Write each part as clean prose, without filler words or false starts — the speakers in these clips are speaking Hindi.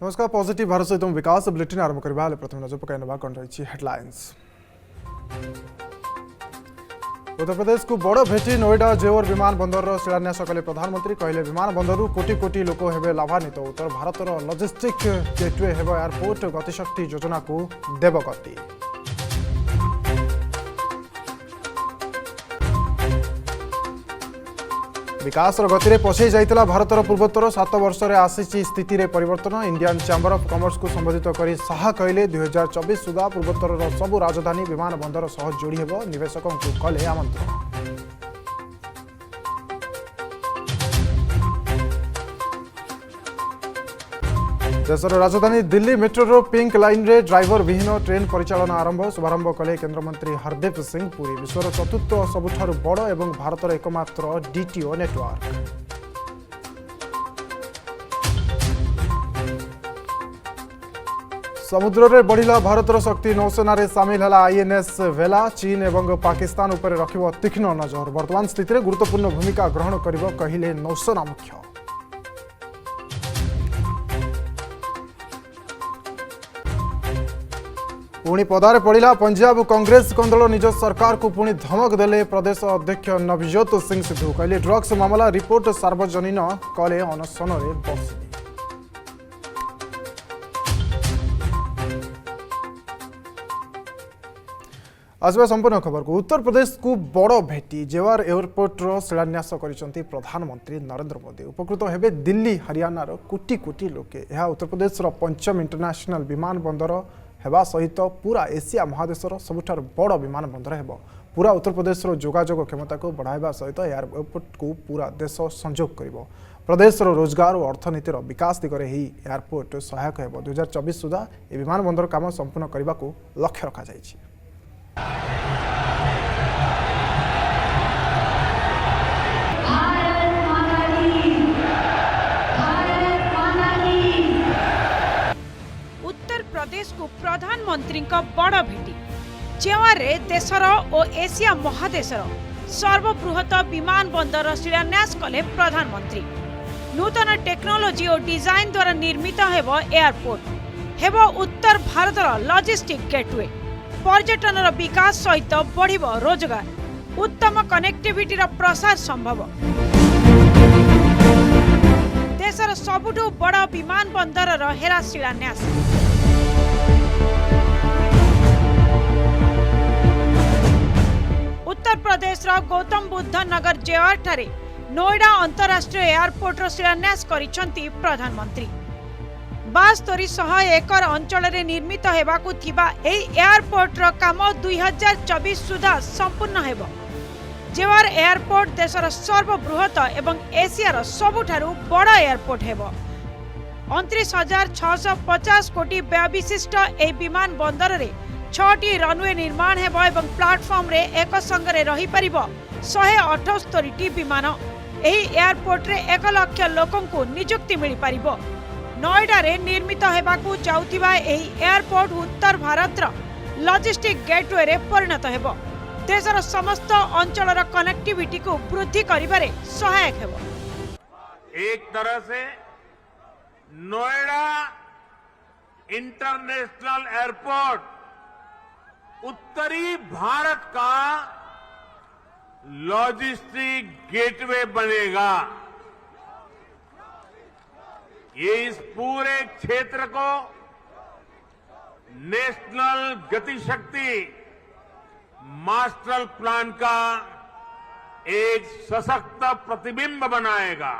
नमस्कार पॉजिटिव भारत सहित विकास बुलेटिन आरंभ करबा प्रथम नजर पकाई नबा कौन रही हेडलाइंस। उत्तर प्रदेश को बड़ भेटी नोएडा जेओर विमान बंदर शिलान्यास कले प्रधानमंत्री कहले विमान बंदर कोटी कोटी लोक हेबे लाभान्वित। उत्तर भारतर लॉजिस्टिक गेटवे हेब एयरपोर्ट गतिशक्ति योजना को देव गति। विकास गति में पछई जाइतिला भारतर पूर्वोत्तर 7 वर्ष में आसी स्थिति रे परिवर्तन। इंडियन चैंबर ऑफ कॉमर्स को संबोधित करी शाह कहले 2024 सुधा पूर्वोत्तर सबु राजधानी विमान बंदर सह जोड़ी हेब। निवेशकों को कले आमंत्रण। देशर राजधानी दिल्ली मेट्रो पिंक लाइन रे ड्राइवर विहीन ट्रेन परिचालन आरंभ। शुभारंभ कले केंद्रमंत्री हरदीप सिंह पुरी। विश्वर चतुर्थ सबुठारु बड़ एवं भारतर एकमात्र डीटीओ नेटवर्क। समुद्र रे बढ़िला भारतर शक्ति। नौसेना रे सामिल है आईएनएस वेला। चीन एवं पाकिस्तान उपर रखिब तीक्ष्ण नजर। वर्तमान स्थिति रे गुरुत्वपूर्ण भूमिका ग्रहण करिब कहिले नौसेना मुख्य। पुणी पदार पड़ा पंजाब कांग्रेस कंदल निज सरकार को पुणी धमक देले प्रदेश अध्यक्ष नवजोत सिंह सिद्धू। कहले ड्रग्स मामला रिपोर्ट सार्वजनीन कले अनशन में बसिले। आसवा संपूर्ण खबर को। उत्तर प्रदेश को बड़ भेटी जेवार एयरपोर्ट शिलान्यास करिसेंती प्रधानमंत्री नरेंद्र मोदी। उपकृत हेबे दिल्ली हरियाणार कोटी कोटी लोके। यह उत्तर प्रदेश पंचम इंटरनेशनल विमान बंदर हेबा सहित पूरा एशिया महादेशर सबुठार बड़ विमान बंदर हेब। पूरा उत्तर प्रदेश जोगाजोग क्षमता को बढ़ावा सहित एयरपोर्ट को पूरा देश संजोग करिब। प्रदेश रोजगार और अर्थनीतिर विकास दिगरे ही एयरपोर्ट सहायक हेब। 2024 सुधा ए विमान बंदर काम संपूर्ण करने को लक्ष्य रखा जायछि। प्रदेश को प्रधानमंत्री बड़ भेटी जेवारे देशर और एशिया महादेशर सर्वबृहत विमान बंदर शिलान्यास कले प्रधानमंत्री। नूतन टेक्नोलोजी और डिजाइन द्वारा निर्मित हेब एयरपोर्ट हेब उत्तर भारतर लॉजिस्टिक गेटवे। पर्यटन विकास सहित बढ़िब रोजगार। उत्तम कनेक्टिविटी प्रसार संभव। देशर सबुठु बड़ विमान बंदर हेरा शिलान्यास। उत्तर प्रदेश गौतम बुद्ध नगर जेवार ठारे नोएडा अंतरराष्ट्रीय एयरपोर्ट शिलान्यास करिसेंती प्रधानमंत्री। 72 एकर अंचल में निर्मित हेबाकु थिबा एई एयरपोर्ट काम 2024 सुधा संपूर्ण हेब। जेवार एयरपोर्ट देशर सर्वबृहत एवं एशियार सबुठारु बड़ एयरपोर्ट हेब। 29,650 कोटी व्यय विशिष्ट ए विमान बंदर रे 6टी रनवे निर्माण हेब एवं प्लाटफॉर्म रे एक संगे रही परिबो 178टी विमान। एही एयरपोर्ट रे 1 लाख लोकों को नियुक्ति मिल परिबो। नोएडा रे निर्मित हेबाकू जाउथिबा एही एयरपोर्ट उत्तर भारतर लॉजिस्टिक गेटवे रे परिणत हेब। देशर समस्त अंचलर कनेक्टिविटी को वृद्धि करिबारे सहायक हेब। एक तरह से नोएडा इंटरनेशनल एयरपोर्ट उत्तरी भारत का लॉजिस्टिक गेटवे बनेगा। ये इस पूरे क्षेत्र को नेशनल गतिशक्ति मास्टर प्लान का एक सशक्त प्रतिबिंब बनाएगा।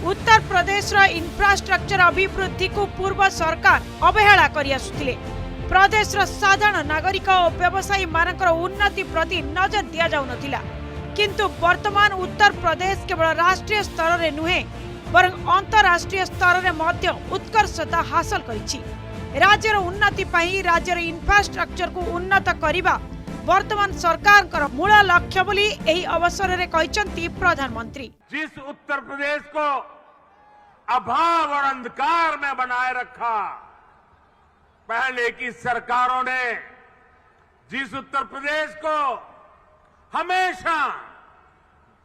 उत्तर प्रदेश इंफ्रास्ट्रक्चर अभिवृद्धि को पूर्व सरकार अवहेला करि आसुथिले। प्रदेश साधारण नागरिक और व्यवसायी मानकर उन्नति प्रति नजर दिया जाउ नथिला। किंतु वर्तमान उत्तर प्रदेश केवल राष्ट्रीय स्तर में नुहे बरं अंतरराष्ट्रीय स्तर में मध्य उत्कर्षता हासिल करिछि। राज्यर उन्नति पई राज्यर इंफ्रास्ट्रक्चर को उन्नत करिबा वर्तमान सरकार कर मूल लक्ष्य बोली एही अवसर रे कहिसंती प्रधानमंत्री। जिस उत्तर प्रदेश को अभाव और अंधकार में बनाए रखा पहले की सरकारों ने, जिस उत्तर प्रदेश को हमेशा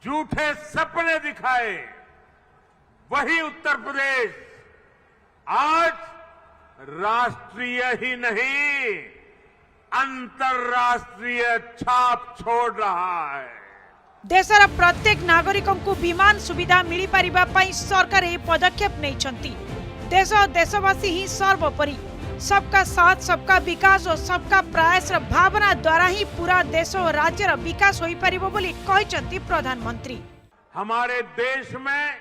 झूठे सपने दिखाए, वही उत्तर प्रदेश आज राष्ट्रीय ही नहीं अंतर्राष्ट्रीय छाप छोड़ रहा है। देशर प्रत्येक नागरिक को विमान सुविधा मिल पारिबा पई सरकार ए पदक्षेप नैछंती। देश और देशवासी ही सर्वोपरि। सबका साथ सबका विकास और सबका प्रयास भावना द्वारा ही पूरा देश और राज्यर विकास होई परिबो बोली कहिसंती प्रधानमंत्री। हमारे देश में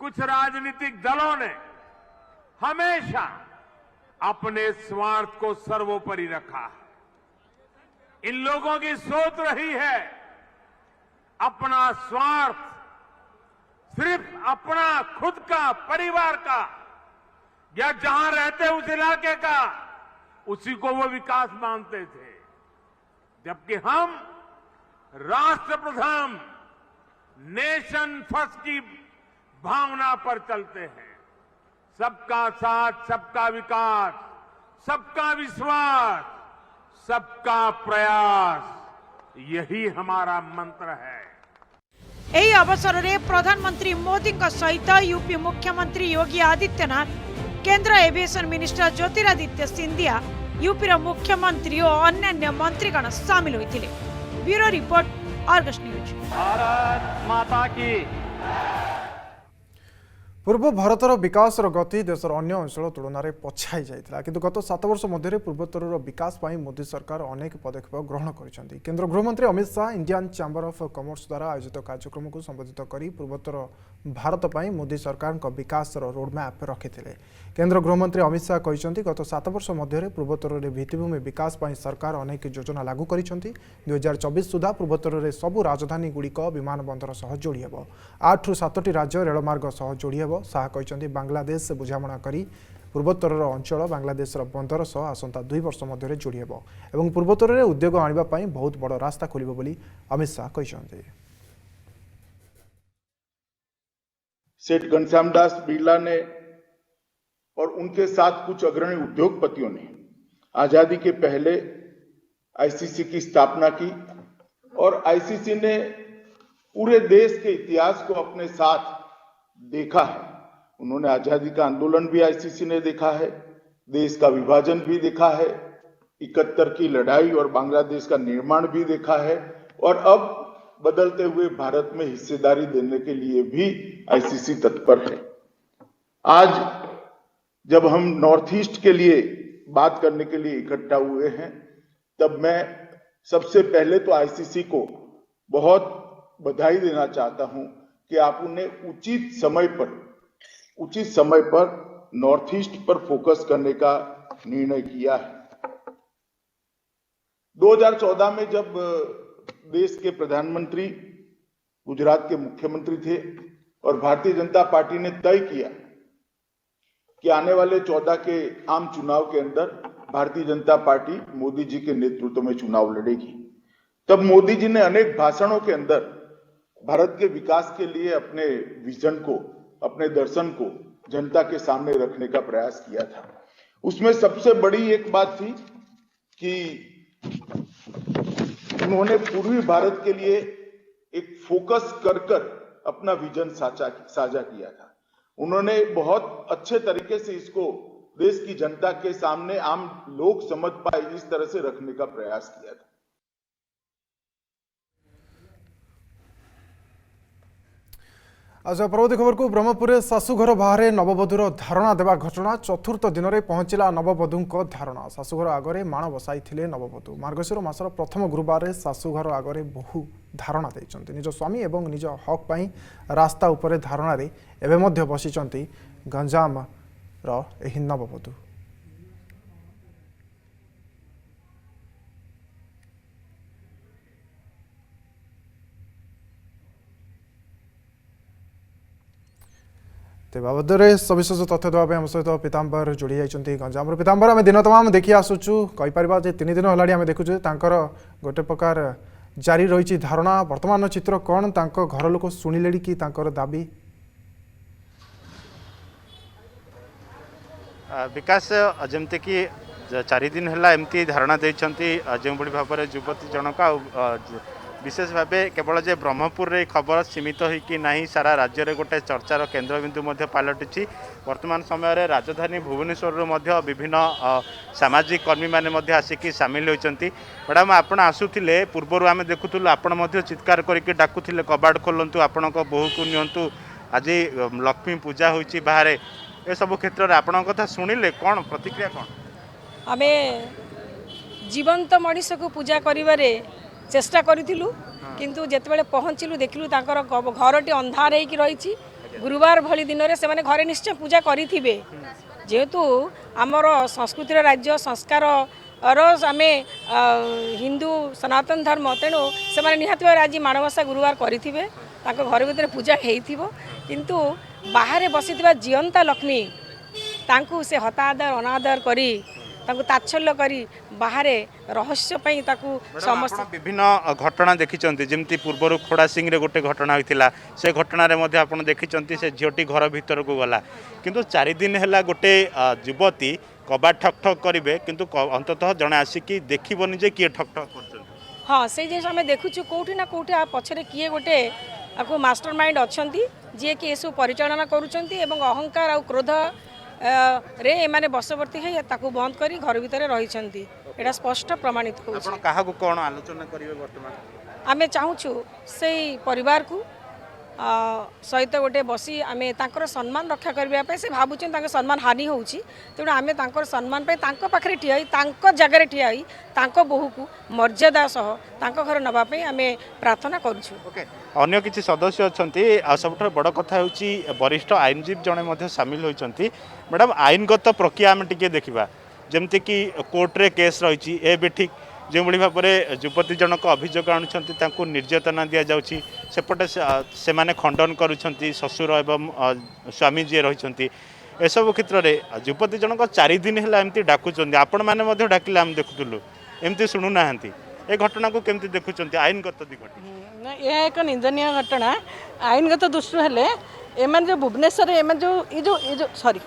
कुछ राजनीतिक दलों ने हमेशा अपने स्वार्थ को सर्वोपरि रखा है। इन लोगों की सोच रही है अपना स्वार्थ, सिर्फ अपना खुद का, परिवार का या जहां रहते उस इलाके का, उसी को वो विकास मानते थे। जबकि हम राष्ट्र प्रथम, नेशन फर्स्ट की भावना पर चलते हैं। सबका साथ, सबका विकास, सबका विश्वास, सबका प्रयास, यही हमारा मंत्र है। एही अवसर में प्रधानमंत्री मोदी सहित यूपी मुख्यमंत्री योगी आदित्यनाथ, केंद्र aviation minister Jyotiraditya Scindia, UP मुख्यमंत्री और अन्य मंत्रीगण सामिल होते। Bureau report, Argus news. Bharat माता की। पूर्व भारतर विकास गति देशर अन्य अंचल तुलन में पछाई जाइथिला, किंतु गत 7 वर्ष मध्य पूर्वोत्तर विकास पर मोदी सरकार अनेक पदक्षेप ग्रहण कर। केंद्र गृहमंत्री Amit Shah Indian chamber of commerce द्वारा आयोजित कार्यक्रम को संबोधित कर पूर्वोत्तर भारत पर मोदी सरकार विकास रोडमैप रखिथिले। केंद्र गृहमंत्री अमित शाह कहते गत 7 वर्ष मध्य पूर्वोत्तर भित्तिभूमि विकास पर सरकार अनेक योजना लागू कर 2024 सुधा पूर्वोत्तर में सबू राजधानी गुड़िक विमान बंदर सह जोड़ी हेब। 8 ରୁ 7ଟି राज्य रेलमार्ग सह जोड़ी हेब। शाह कहते बांग्लादेश से बुझामणा करी पूर्वोत्तर अंचल बांग्लादेश बंदर सह आसंता 2 वर्ष मध्य जोड़ी हेब और पूर्वोत्तर में उद्योग आने बहुत बड़ रास्ता खोलिब बोली अमित शाह कहते। सेठ घनश्याम दास बिरला ने और उनके साथ कुछ अग्रणी उद्योगपतियों ने आजादी के पहले आईसीसी की स्थापना की और आईसीसी ने पूरे देश के इतिहास को अपने साथ देखा है। उन्होंने आजादी का आंदोलन भी आईसीसी ने देखा है, देश का विभाजन भी देखा है, 71 की लड़ाई और बांग्लादेश का निर्माण भी देखा है और अब बदलते हुए भारत में हिस्सेदारी देने के लिए भी आईसीसी तत्पर है। आज जब हम नॉर्थ ईस्ट के लिए बात करने के लिए इकट्ठा हुए हैं, तब मैं सबसे पहले तो आईसीसी को बहुत बधाई देना चाहता हूं कि आपने उचित समय पर नॉर्थ ईस्ट पर फोकस करने का निर्णय किया है। 2014 में जब देश के प्रधानमंत्री गुजरात के मुख्यमंत्री थे और भारतीय जनता पार्टी ने तय किया कि आने वाले 14 के आम चुनाव के अंदर भारतीय जनता पार्टी मोदी जी के नेतृत्व में चुनाव लड़ेगी, तब मोदी जी ने अनेक भाषणों के अंदर भारत के विकास के लिए अपने विजन को, अपने दर्शन को जनता के सामने रखने का प्रयास किया था। उसमें सबसे बड़ी एक बात थी कि उन्होंने पूर्वी भारत के लिए एक फोकस कर अपना विजन साझा किया था। उन्होंने बहुत अच्छे तरीके से इसको देश की जनता के सामने आम लोग समझ पाए इस तरह से रखने का प्रयास किया था। आज परवर्ती खबर को ब्रह्मपुर शाशुघर बाहर नववधूर धारणा देवा घटना। चतुर्थ दिन में पहुंचला नववधू धारणा। शाशुघर आगे माण बसाई नववधू। मार्गशीर मासर प्रथम गुरुवार शाशुघर आगे बहु धारणा देइछन्ति। निज स्वामी एवं निज हक पाई रास्ता उपरे धारणा रे एबे मध्य बसिछन्ति गंजाम रो एही नववधू। ते बाबद सविशेष तथ्य देवाई आम सहित पीताम्बर जोड़ी जाइए गंजाम। पीताम्बर आम दिन तमाम देखी आसुचु कहीपर 3 दिन है देखुचे गोटे प्रकार जारी रही धारणा। वर्तमान चित्र कौन घर लोक शुणिले कि दाबी विकास जमती कि 4 दिन है एमती धारणा देती जो भाव में युवती जनक विशेष भाव केवल जे ब्रह्मपुर रे खबर सीमित होइकि नहीं सारा राज्य रे गोटे चर्चार केन्द्रबिंदु मध्य पलटिछि। वर्तमान समय रे राजधानी भुवनेश्वर विभिन्न सामाजिक कर्मी माने मध्य आसिकी सामिल होइचंती। मैडम आपण आसुथिले पूर्वरु आमे देखुथुलु आपण मध्य चित्कार करिकि डाकुथिले कबाड़ खोलंतु आपणक बोहू को नियंतु आज लक्ष्मी पूजा होइछि बाहर ए सब क्षेत्र रे आपण कथा सुनिले कोन प्रतिक्रिया कोन? आमे जीवंत मनीष को पूजा करिवारे चेष्टा करिथिलु किंतु जेतेबेले पहुँचलु देखिलु तांकर घरटी अंधार होइकि रहिछि। गुरुवार भली दिन रे से माने घरे निश्चय पूजा करिथिबे जेहेतु आमर संस्कृतिर राज्य संस्कार आमे हिंदू सनातन धर्म तेणु से माने निहाती भाव आज माणवसा गुरुवार करिथिबे तांको घर भितर पूजा हेइथिबो किंतु बाहर बसिथिबा जीवंता लक्ष्मी तांको से हतादर अनादर करी तांको ताच्छल्य करी बाहरे रहस्य पई ताकू समस्त विभिन्न घटना देखिचंती जेमती पूर्वरु खोड़ा सिंह रे गोटे घटना होइतिला से घटना रे मध्ये आपण देखिचंती से झियोटी घर भीतर को गला किंतु 4 दिन हैला गोटे युवती कबाड़ ठक ठक करिवे किंतु अंततः जणे आसिकी देखिबोनी जे किए ठक ठक करछन। हाँ से जिन आम देखुचु कौटी ना कौटी पछरे किए गोटे आपको मास्टर माइंड अच्छी जी कि सब परिचालना करुँच अहंकार और क्रोध रे एमाने बसवर्ती है ताकू बंद करी घर भितर रही एटा स्पष्ट प्रमाणित हो। कौन आलोचना करिवे वर्तमान आमे चाहूँ से परिवार को सहित गोटे बसी आमे तांकर सम्मान रक्षा करने से भावुँ सम्मान हानि होउछि तेणु आमे तांकर सम्मान पे तांको पाखरे ठिया तांको जगह ठिया तांको बहु को मर्यादा सह तांको घर नबा पे आमे प्रार्थना करूछु। ओके अन्य किछि सदस्य अछंती सबठार बड़ कथा होउछि वरिष्ठ आईनजीवी जणे मध्ये सामिल होइचंती। मैडम आईनगत प्रक्रिया आमे टिके देखिबा जेमति कि कोर्ट रे केस रहिछि ए बे ठीक जो भाव में युवती जनक अभियोग आणुंट निर्यातना दि जाऊँगी सेपटे से माने खंडन करुँच ससुर एवं स्वामी जी रही एसबू क्षेत्र में युवती जनक 4 दिन है एमती डाकुंट आपण मैंने डाकिले आम देखुलु एमती शुणुना ए घटना को केमती देखुं आईनगत दिगटी यह एक निंदनीय घटना आईनगत दृष्टि हेले एम जो भुवनेश्वर एम जो सॉरी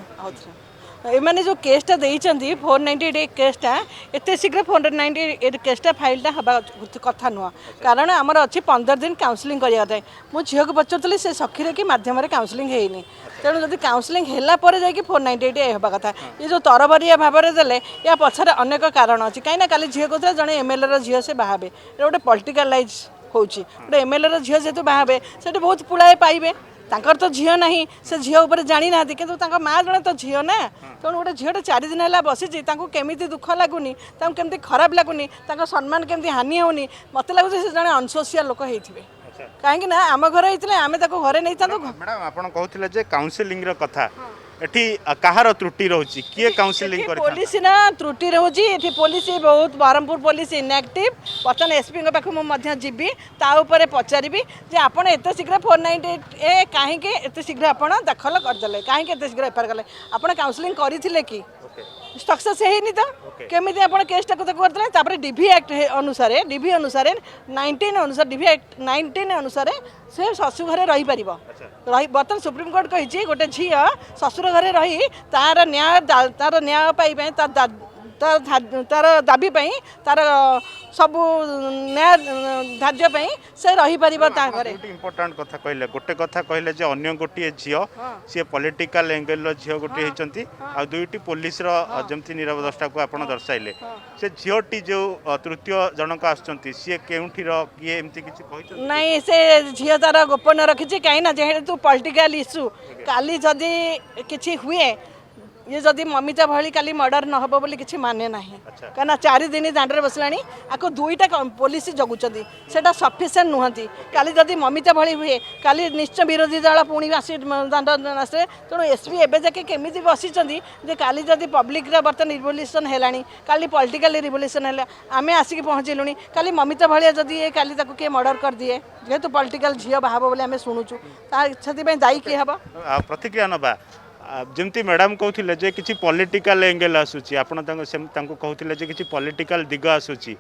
एमाने जो केसटा देइचंदी 498 केसटा एते शीघ्र 498 केसटा फाइलटा हबा कथा नुह कारण आमर अच्छी 15 दिन काउंसलिंग करिया थाए मु झील को पचारुली से सखी कि मध्यम काउंसलिंग हेनी तेणु जब काउंसलिंग होला पर जाकि 498 होगा कथा ये जो तरबरिया भाव में देले या पछरे अनेक कारण अच्छी कहीं काली झील कहते जड़े एमएलए झील से बाहे गोटे पॉलिटिकलाइज होउची गोटे एमएलए झील जेतु बाहे से बहुत पुड़ाए पाइबे तांकर तो झील नहीं से झील उपर जानी ना कि माँ जड़े तो झील ना तेणु गोटे झील 4 दिन है बसी केमी दुख लगुनि केमती खराब लगुनि सम्मान केमती हानि होनी मत लगुच से जड़े अनसोसिया लोक होते कहीं आम घर होते आम घरे नहीं था। मैडम आप कहते काउंसिलिंग कथा एठी कहार त्रुटि रोची किए काउंसिलिंग कर पुलिस ना त्रुटि रोची एठी पुलिस बहुत बरहमपुर पुलिस इनएक्टिव बर्तमान एसपी पाख मुझे जीवी ता ऊपर पचारि जे आपड़ एत शीघ्र 498 ए कहीं एत शीघ्र आप दाखल करदे कहीं एत शीघ्र एफआईआर कले आप काउंसिलिंग करथिले कि सक्सेस है तो केमी आप केसटा करते डीवी एक्ट अनुसार डीवी अनुसार 19 अनुसार डीवी एक्ट 19 अनुसार से शशु घरे रही बर्तमान सुप्रीमकोर्ट कही गोटे झी शशुर घरे रही तार न्याय पाई तार दाबी तार सब न्याय धार्य से रही पार इम्पोर्टाट कथा कहले गोटे कथा कहले जे अन्य गोटे झील सी पॉलिटिकल एंगल झील गोटे होती आ दुईटी पुलिस जमती नीरव दृष्टा को आप दर्शाइले से झीलटी जो तृतीय जनक आसुँच सी केउठीर किए एमती किसी नहीं से झील तार गोपन रखी कहीं जेहेतु पॉलिटिकल इश्यू काली जदि किसी हुए ये जदि ममिता भली काली मर्डर न हो बोली किसी माने ना कहीं 4 दिन दांडे बसला आपको 2टा पुलिस जगुंट से सफिसीयंट नुहति काली जदि ममिता भली हुए काली निश्चय विरोधी दल पुणी आसी दांड आसे तेणु एसपी एवं जाके केमी बसी काली जदि पब्लिक बर्तमान रिवोल्यूशन है काली पॉलिटिकल रिवोल्यूशन है आम आसिक पहुँचलुनी काली ममिता भाया जदि काली किए मर्डर कर दिए जेहेतु पॉलिटिकल झील बाहब बोली आम शुणुचु से दायी किए हम प्रतिक्रिया नवा जमती मैडम कहते जे किसी पॉलिटिकल एंगल आसूची आपन कहते जे किसी पॉलिटिकल दिग आसूची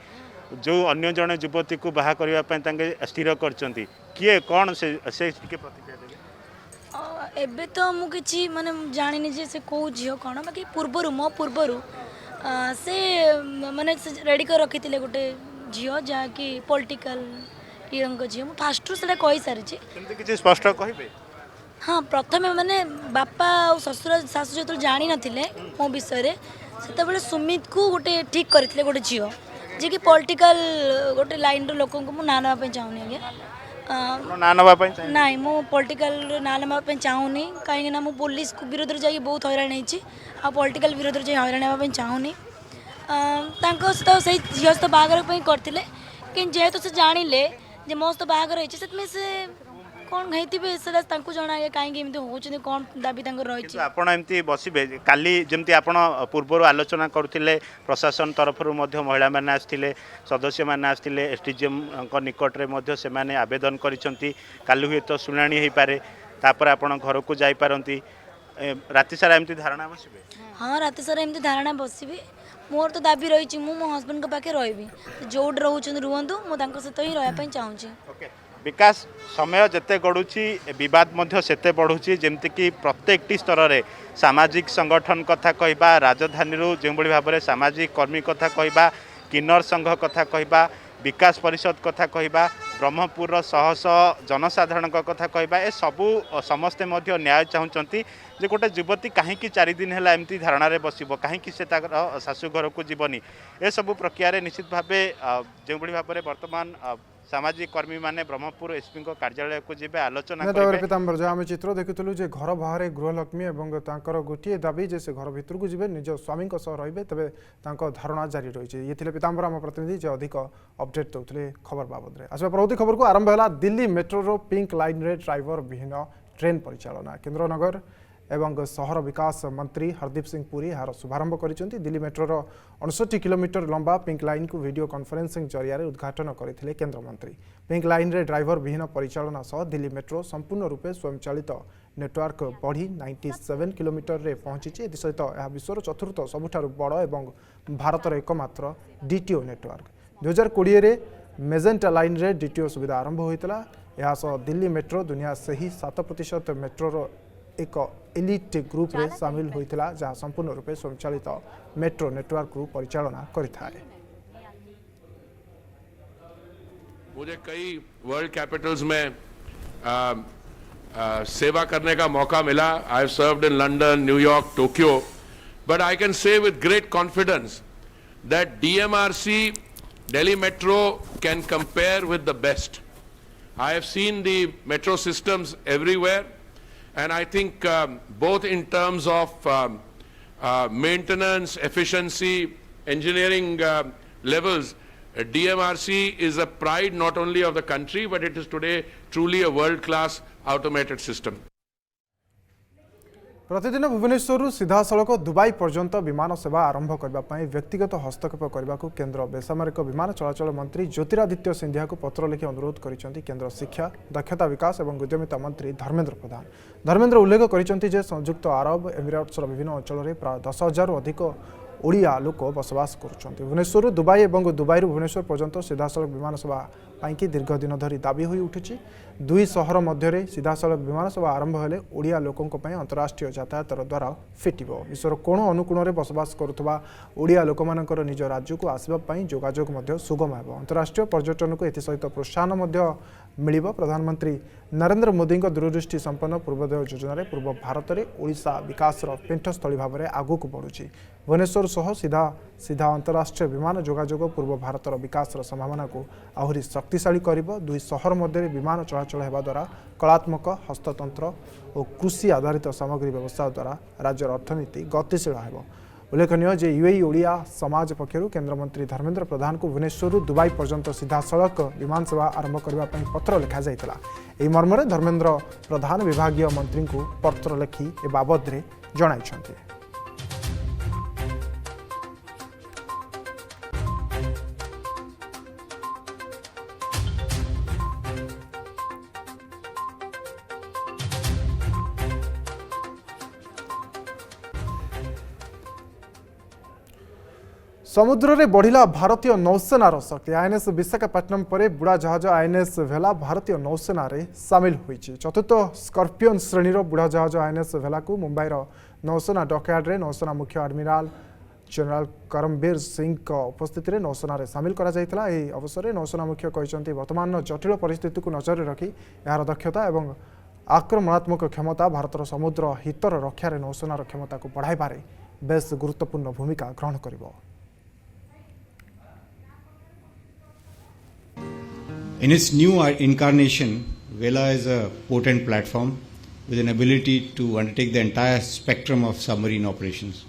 जो अन्य जड़े युवती को बाहा करने स्थिर कर किए कौन से प्रतिक्रिया देबे एबे तो मुझे माने जानी जे से कौ झील कौन बाकी पूर्वर मो पूर्वर से माने रेडी कर रखी गोटे झील जहाँकि पॉलिटिकल पीओ झील मुझे फास्ट से कही सारी सेमती किछि स्पष्ट कहिबे? हाँ प्रथम मैंने बापा और ससुर शाशु जो जानी नथिले मो विषय से सुमित को गोटे ठीक करते गोटे झील जी कि पॉलिटिकल गोटे लाइन लोक को मुझे ना नापी चाहूनी आज्ञा ना नवाई ना मु पॉलिटिकल ना नापी चाहूनी कहीं मु पुलिस विरोध में बहुत हैरान होती आ पॉलिटिकल विरोध में हैरान होगा चाहूनी सहित से झील सहित बाहर करते कि जेहेतु से जानिले जे मो सहित बाहर होती से कौन है जना कहीं होती कौन दाबी रही आपण एमती बसबे काली जमती आपण पूर्व आलोचना करथिले प्रशासन तरफ महिला माने आस्थिले सदस्य माने आस्थिले एसडीजीएम निकट रे मध्य से माने आवेदन करिसंती काली हुए तो सुनानी हे पारे तापर आपण घर को जाई पारंती राति सारा एमती धारणा बसबे? हाँ राति सारा एमती धारणा बसबी मोर तो दाबी रही मो हस्बैंड पाखे रही जो रोचे रुहतु मुझे सहित ही रही चाहूँगी। विकास समय जिते गड़ुची विवाद मध्य सेते बढ़ुची जेमती कि प्रत्येक स्तर में सामाजिक संगठन कथा कहबा राजधानी जो भाव में सामाजिक कर्मी कथा कहबा किन्नर संघ कथा कहबा विकास परिषद कथा कहबा ब्रह्मपुर शह शह जनसाधारण कथा कहबा ए सबू समस्ते मध्य न्याय चाहूँगी जे गोटे युवती कहीं 4 दिन है एमती धारणा बसब कहीं से शाशु घर को जीवनी ए सबू प्रक्रिया निश्चित भाव जो भाव में वर्तमान सामाजिक कर्मी माने ब्रह्मपुर एसपी कार्यालय को जीवे आलोचना करेंगे। पीताम्बर जहाँ आम चित्र देखुलु जे घर बाहर गृहलक्ष्मी और गोटे दाबी जे से घर भितर को जीवे निज स्वामी रे तेरे धारणा जारी रही ये पीताम्बर आम प्रतिनिधि जे अधिक अपडेट दौते खबर बाबद में आसवा परवर्ती खबर को आरंभ है दिल्ली मेट्रो पिंक लाइन रे ड्राइवर विहीन ट्रेन परिचालना केन्द्रनगर एवं सहर विकास मंत्री हरदीप सिंह पुरी यार शुभारंभ करिसेंती। दिल्ली मेट्रोर 59 किलोमीटर लंबा पिंक लाइन को वीडियो कॉन्फ्रेंसिंग जरिया उद्घाटन करथिले केंद्र मंत्री। पिंक लाइन रे ड्राइवर विहीन परिचालना सह दिल्ली मेट्रो संपूर्ण रूपे स्वयंचालित नेटवर्क बढ़ी 97 किलोमीटर रे पहुंची। सहित यह विश्वर चतुर्थ सबुठारु बड़ एवं भारतर एकमात्र डीटीओ नेटवर्क। 2020 रे मेजेंटा लाइन रे डीटीओ सुविधा आरंभ होइतला। यह सह दिल्ली मेट्रो दुनिया से ही 7% मेट्रोर एक एलिट ग्रुप रे शामिल होइतला जहाँ संपूर्ण रूपे स्वयंचालित मेट्रो नेटवर्क को परिचालना करिथाए। मुझे कई वर्ल्ड कैपिटल्स में सेवा करने का मौका मिला। I have served in London, New York, Tokyo, but I can say with great confidence that DMRC, Delhi Metro can compare with the best. I have seen the metro systems everywhere. And I think both in terms of maintenance, efficiency, engineering levels, DMRC is a pride not only of the country, but it is today truly a world-class automated system. प्रतिदिन भुवनेश्वर सीधा सड़क दुबई पर्यंत विमान सेवा आरंभ करने व्यक्तिगत हस्तक्षेप करने को केंद्र बेसामरिक विमान चलाचल मंत्री ज्योतिरादित्य सिंधिया को पत्र लिखि अनुरोध करिसेंती केंद्र शिक्षा दक्षता विकास और उद्यमिता मंत्री धर्मेंद्र प्रधान। धर्मेंद्र उल्लेख करिसेंती जे संयुक्त अरब एमिरेट्सर विभिन्न अंचल में प्राय 10,000 अधिक ओडिया लोक बसवास करुछंती। भुवनेश्वर दुबई और दुबई भुवनेश्वर पर्यंत सीधा सड़क विमान सेवा पाई दीर्घ दिन धरी दाबी हो उठी। दुई सहर मध्य सीधा सड़क विमान सेवा आरंभ हेले ओडिया लोकों अंतरराष्ट्रीय यातायात द्वारा फिटिब। विश्वर कोण अनुकोण में बसवास करुवा ओडिया लोक निज राज्य को आसवाई जोगाजोग सुगम हो। अंतरराष्ट्रीय पर्यटन को एसहित प्रोत्साहन मिलिब। प्रधानमंत्री नरेंद्र मोदी दूरदृष्टि संपन्न पूर्वोदय योजन पूर्व भारत में ओडिशा विकास पीठस्थली भाव में आगक बढ़ुची। भुवनेश्वर सह सीधा सीधा अंतरराष्ट्रीय विमान जोगाजोग पूर्व भारतर विकास संभावना को आहरी शक्तिशाली करिब। दुई सहर मध्य विमान चलाचल होगा द्वारा कलात्मक हस्ततंत्र और कृषि आधारित सामग्री व्यवसाय द्वारा राज्यर अर्थनीति गतिशील हो। उल्लेखनीय जे यूएई ओडिया समाज पक्षर केंद्र मंत्री धर्मेंद्र प्रधान को भुवनेश्वर दुबई पर्यंत सीधा सड़क विमान सेवा आरंभ करने पत्र लिखा जाइतला। एही मर्म में धर्मेंद्र प्रधान विभागीय मंत्री को पत्र लिखि ए बाबद रे जणाइछन्ति। समुद्र में बढ़िला भारतीय नौसेनार शक्ति। आईएनएस विशाखापट्टनम पर बुड़ा जहाज आईएनएस भेला भारतीय नौसेना रे सामिल होइछि। चतुर्थ स्कॉर्पियन श्रेणीर बुड़ा जहाज आईएनएस भेला को मुंबईर नौसेना डॉकयार्ड रे नौसेना मुख्य एडमिराल जनरल करमबीर सिंह उपस्थित में नौसेना सामिल करा जायतिला। एही अवसर में नौसेना मुख्य कहते वर्तमान जटिल परिस्थिति को नजर रखी यार दक्षता और आक्रमणात्मक क्षमता भारतर समुद्र हितर रक्षार नौसेनार क्षमता को बढ़ाइबार बेस गुरुत्वपूर्ण भूमिका ग्रहण करिबो। In its new incarnation, Vela is a potent platform with an ability to undertake the entire spectrum of submarine operations.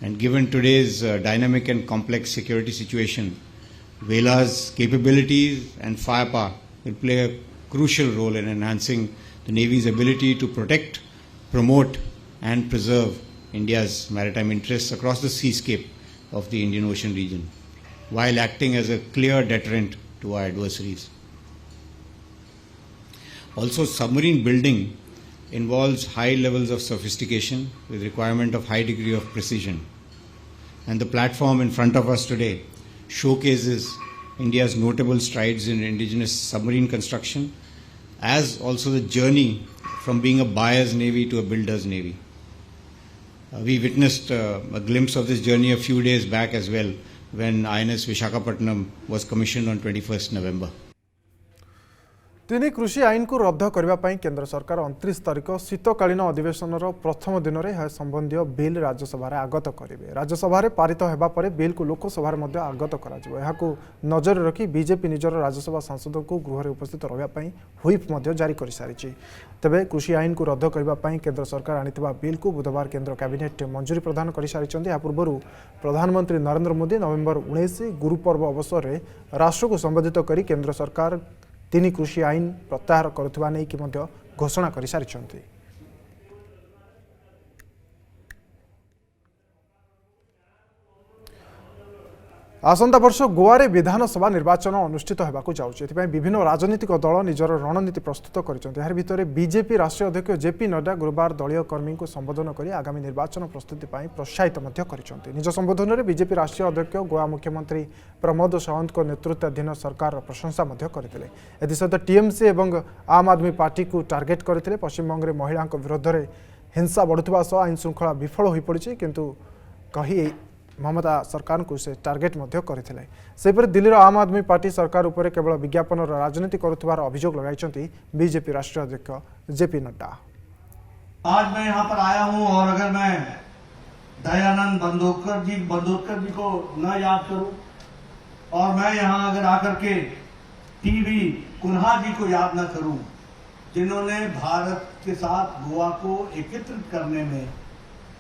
And given today's dynamic and complex security situation, Vela's capabilities and firepower will play a crucial role in enhancing the Navy's ability to protect, promote, and preserve India's maritime interests across the seascape of the Indian Ocean region, while acting as a clear deterrent to our adversaries. Also, submarine building involves high levels of sophistication with requirement of high degree of precision. And the platform in front of us today showcases India's notable strides in indigenous submarine construction, as also the journey from being a buyer's navy to a builder's navy. We witnessed a glimpse of this journey a few days back as well, when INS Vishakhapatnam was commissioned on 21st November. तीन कृषि आईन को रद्द करने केंद्र सरकार 29 तारिख शीतकालीन अधिवेशन प्रथम दिन में संबंधी बिल राज्यसभा आगत करेंगे। राज्यसभा पारित होगा पर बिल को लोकसभा आगत कर नजर रखी बीजेपी निजर राज्यसभा सांसदों को गृह में उपस्थित रही व्हिप जारी कर सारी। तेबे कृषि आईन को रद्द करने केंद्र सरकार आनिथिबा बिल को बुधवार केंद्र कैबिनेट मंजूरी प्रदान कर सारी। या पूर्व प्रधानमंत्री नरेंद्र मोदी नवेम्बर 19 गुरुपर्व अवसर में राष्ट्र को संबोधित कर केंद्र सरकार तीन कृषि आईन प्रत्याहार करुवा नहीं कि घोषणा कर सारी। आसंता वर्ष गोवा विधानसभा निर्वाचन अनुष्ठित होगाकू जाउछि। विभिन्न राजनीतिक दल निजर रणनीति प्रस्तुत कर भितर बीजेपी राष्ट्रीय अध्यक्ष जेपी नड्डा गुरुवार दलीय कर्मी को संबोधन कर आगामी निर्वाचन प्रस्तुति प्रोत्साहित कर निज संबोधन में बीजेपी राष्ट्रीय अध्यक्ष गोवा मुख्यमंत्री प्रमोद सावंत नेतृत्वाधीन सरकार प्रशंसा करते। एसत टीएमसी और आम आदमी पार्टी को टार्गेट करते। पश्चिमबंग में महिला विरोध में हिंसा बढ़ुवा सह आईन श्रृंखला विफल हो पड़ी किंतु कही ममता सरकार को से टार्गेट करते। सेपरि दिल्ली आम आदमी पार्टी सरकार उपर केवल विज्ञापन राजनीति करुवार अभियोग लगाई बीजेपी राष्ट्रीय अध्यक्ष जेपी नड्डा। आज मैं यहाँ पर आया हूँ और अगर मैं दयानंद बंदोदकर जी को न याद करूं और मैं यहाँ अगर आकर के टीवी कुन्हा जी को याद न करूं, जिन्होंने भारत के साथ गोवा को एकत्रित करने में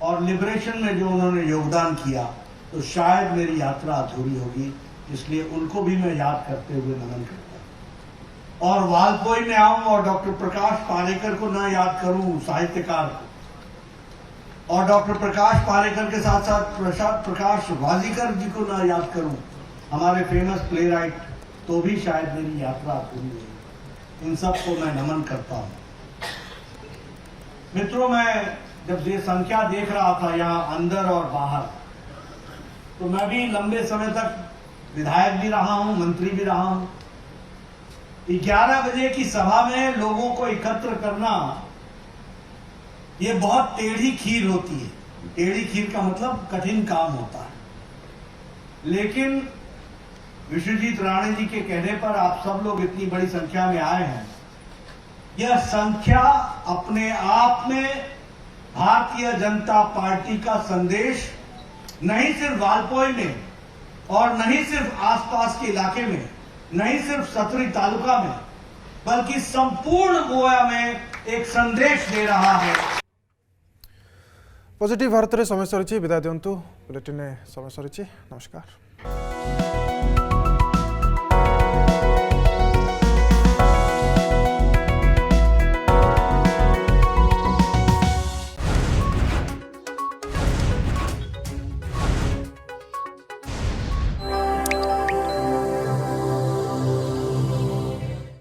और लिबरेशन में जो उन्होंने योगदान किया, तो शायद मेरी यात्रा अधूरी होगी। इसलिए उनको भी मैं याद करते हुए नमन करता हूँ। और वालपोई में आऊं और डॉक्टर प्रकाश पालेकर को न याद करूं, साहित्यकार को, और डॉक्टर प्रकाश पालेकर के साथ साथ प्रकाश वाजीकर जी को न याद करूं, हमारे फेमस प्ले राइट, तो भी शायद मेरी यात्रा अधूरी होगी। इन सब को मैं नमन करता हूँ। मित्रों, मैं जब ये संख्या देख रहा था यहाँ अंदर और बाहर, तो मैं भी लंबे समय तक विधायक भी रहा हूं, मंत्री भी रहा हूं। 11 बजे की सभा में लोगों को एकत्र करना ये बहुत टेढ़ी खीर होती है। टेढ़ी खीर का मतलब कठिन काम होता है। लेकिन विश्वजीत राणे जी के कहने पर आप सब लोग इतनी बड़ी संख्या में आए हैं। यह संख्या अपने आप में भारतीय जनता पार्टी का संदेश नहीं सिर्फ वालपोई में और नहीं सिर्फ आसपास के इलाके में, नहीं सिर्फ सतरी तालुका में, बल्कि संपूर्ण गोवा में एक संदेश दे रहा है। पॉजिटिव भारत रे समय सरी विदाय दिंतु बुलेटिन समय सरी। नमस्कार।